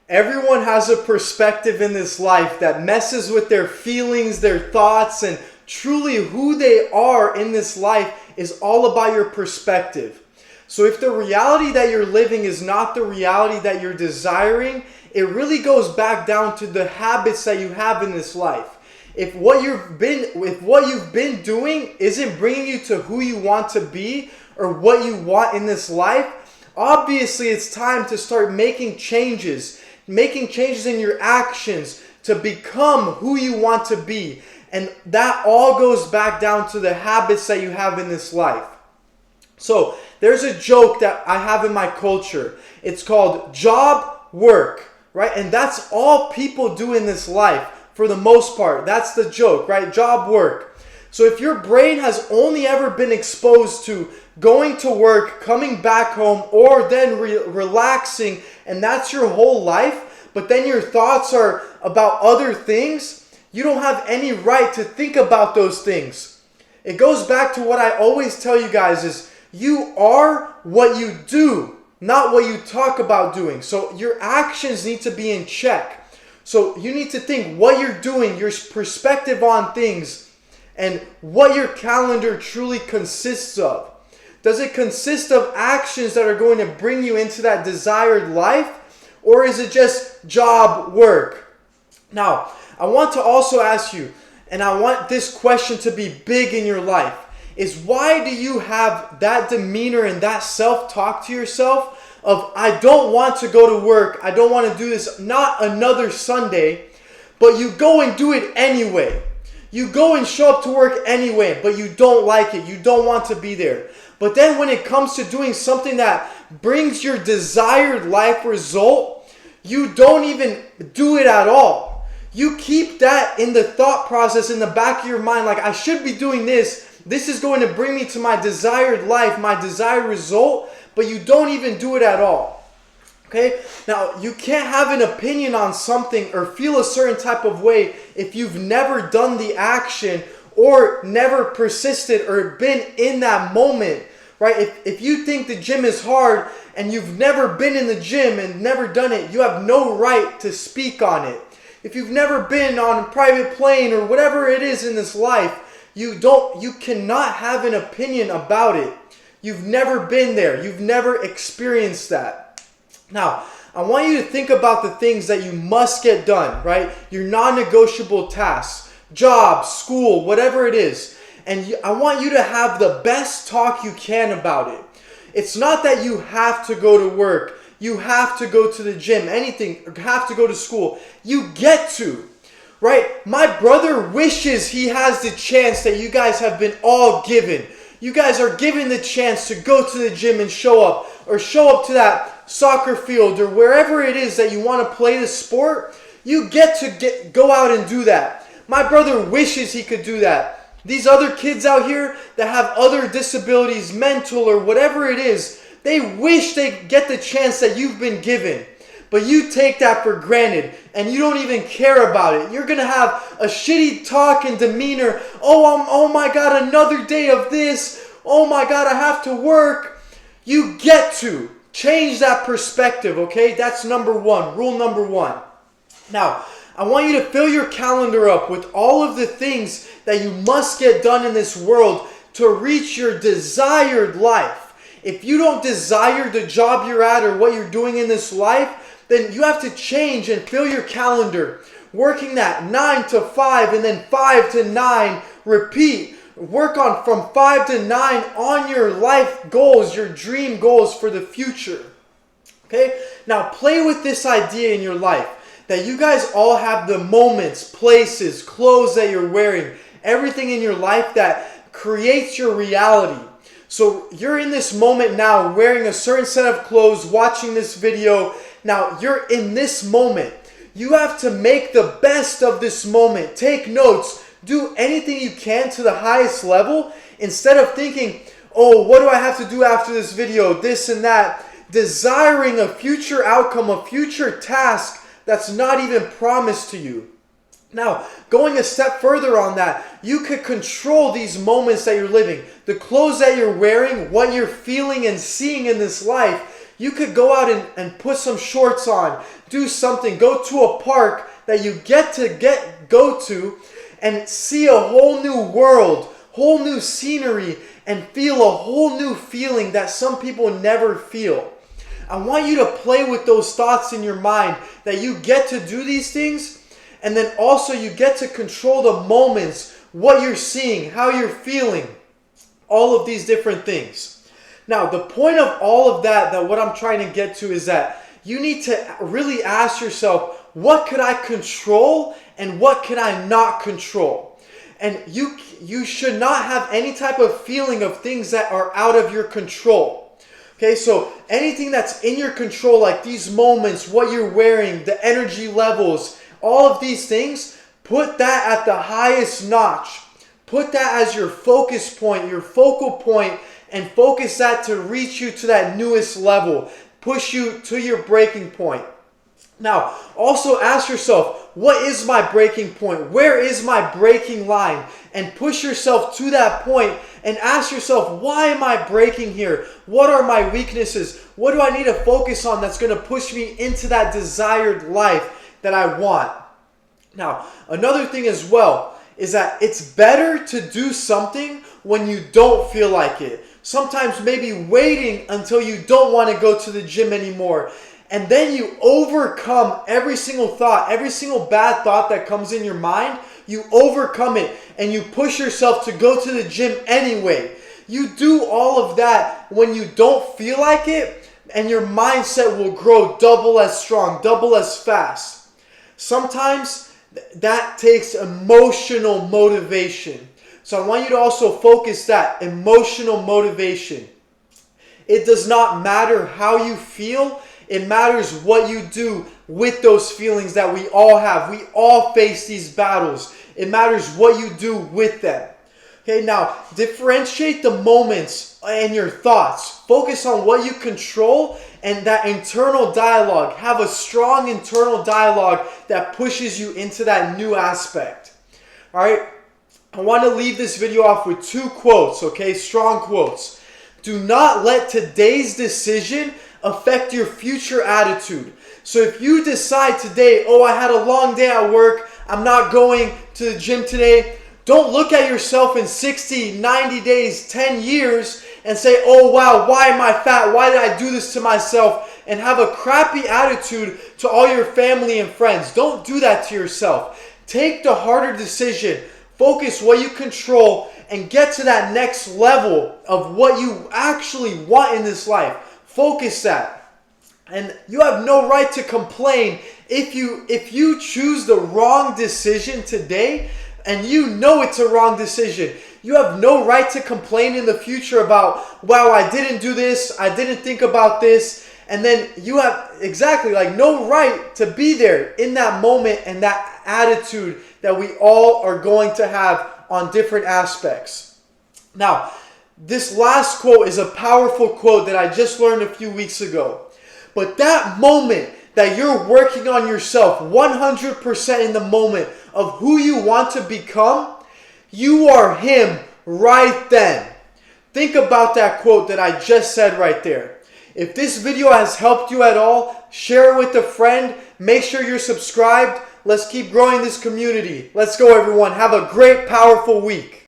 Everyone has a perspective in this life that messes with their feelings, their thoughts, and truly who they are in this life is all about your perspective. So if the reality that you're living is not the reality that you're desiring, it really goes back down to the habits that you have in this life. If what you've been doing isn't bringing you to who you want to be or what you want in this life, obviously it's time to start making changes in your actions to become who you want to be. And that all goes back down to the habits that you have in this life. So there's a joke that I have in my culture. It's called job, work, right? And that's all people do in this life for the most part. That's the joke, right? Job, work. So if your brain has only ever been exposed to going to work, coming back home, or then relaxing, and that's your whole life, but then your thoughts are about other things, you don't have any right to think about those things. It goes back to what I always tell you guys is you are what you do, not what you talk about doing. So your actions need to be in check. So you need to think what you're doing, your perspective on things, and what your calendar truly consists of. Does it consist of actions that are going to bring you into that desired life? Or is it just job, work? Now, I want to also ask you, and I want this question to be big in your life, is why do you have that demeanor and that self-talk to yourself of, I don't want to go to work, I don't want to do this, not another Sunday, but you go and do it anyway. You go and show up to work anyway, but you don't like it, you don't want to be there. But then when it comes to doing something that brings your desired life result, you don't even do it at all. You keep that in the thought process in the back of your mind, like I should be doing this. This is going to bring me to my desired life, my desired result, but you don't even do it at all. Okay? Now, you can't have an opinion on something or feel a certain type of way if you've never done the action or never persisted or been in that moment, right? If you think the gym is hard and you've never been in the gym and never done it, you have no right to speak on it. If you've never been on a private plane or whatever it is in this life, you cannot have an opinion about it. You've never been there. You've never experienced that. Now, I want you to think about the things that you must get done, right? Your non-negotiable tasks, job, school, whatever it is. And I want you to have the best talk you can about it. It's not that you have to go to work, you have to go to the gym, anything, or have to go to school. You get to, right? My brother wishes he has the chance that you guys have been all given. You guys are given the chance to go to the gym and show up, or show up to that soccer field, or wherever it is that you want to play the sport. You get to go out and do that. My brother wishes he could do that. These other kids out here that have other disabilities, mental or whatever it is, they wish they get the chance that you've been given. But you take that for granted and you don't even care about it. You're going to have a shitty talk and demeanor. Oh my God, another day of this. Oh my God, I have to work. You get to change that perspective, okay? That's number one, rule number one. Now, I want you to fill your calendar up with all of the things that you must get done in this world to reach your desired life. If you don't desire the job you're at or what you're doing in this life, then you have to change and fill your calendar. Working that 9 to 5 and then 5 to 9, repeat. Work on from 5 to 9 on your life goals, your dream goals for the future. Okay? Now play with this idea in your life. That you guys all have the moments, places, clothes that you're wearing, everything in your life that creates your reality. So you're in this moment now wearing a certain set of clothes, watching this video. Now you're in this moment. You have to make the best of this moment. Take notes. Do anything you can to the highest level instead of thinking, oh, what do I have to do after this video, this and that. Desiring a future outcome, a future task that's not even promised to you. Now, going a step further on that, you could control these moments that you're living. The clothes that you're wearing, what you're feeling and seeing in this life, You could go out and put some shorts on, do something, go to a park that you go to and see a whole new world, whole new scenery, and feel a whole new feeling that some people never feel. I want you to play with those thoughts in your mind that you get to do these things, and then also you get to control the moments, what you're seeing, how you're feeling, all of these different things. Now, the point of all of that what I'm trying to get to is that you need to really ask yourself, what could I control and what can I not control? And you should not have any type of feeling of things that are out of your control. Okay, so anything that's in your control, like these moments, what you're wearing, the energy levels, all of these things, put that at the highest notch. Put that as your focus point, your focal point, and focus that to reach you to that newest level, push you to your breaking point. Now, also ask yourself, what is my breaking point? Where is my breaking line? And push yourself to that point and ask yourself, why am I breaking here? What are my weaknesses? What do I need to focus on that's going to push me into that desired life that I want? Now, another thing as well is that it's better to do something when you don't feel like it. Sometimes maybe waiting until you don't want to go to the gym anymore. And then you overcome every single thought, every single bad thought that comes in your mind. You overcome it and you push yourself to go to the gym anyway. You do all of that when you don't feel like it, and your mindset will grow double as strong, double as fast. Sometimes that takes emotional motivation. So I want you to also focus that emotional motivation. It does not matter how you feel. It matters what you do with those feelings that we all have. We all face these battles. It matters what you do with them. Okay, now differentiate the moments and your thoughts. Focus on what you control and that internal dialogue. Have a strong internal dialogue that pushes you into that new aspect. All right, I want to leave this video off with 2 quotes, okay? Strong quotes. Do not let today's decision affect your future attitude. So if you decide today, oh, I had a long day at work, I'm not going to the gym today, don't look at yourself in 60, 90 days, 10 years and say, oh wow, why am I fat? Why did I do this to myself? And have a crappy attitude to all your family and friends. Don't do that to yourself. Take the harder decision. Focus what you control and get to that next level of what you actually want in this life. Focus that. And you have no right to complain if you choose the wrong decision today and you know it's a wrong decision. You have no right to complain in the future about, wow, I didn't do this, I didn't think about this. And then you have no right to be there in that moment and that attitude that we all are going to have on different aspects. Now, this last quote is a powerful quote that I just learned a few weeks ago. But that moment that you're working on yourself 100% in the moment of who you want to become, you are him right then. Think about that quote that I just said right there. If this video has helped you at all, share it with a friend. Make sure you're subscribed. Let's keep growing this community. Let's go, everyone. Have a great, powerful week.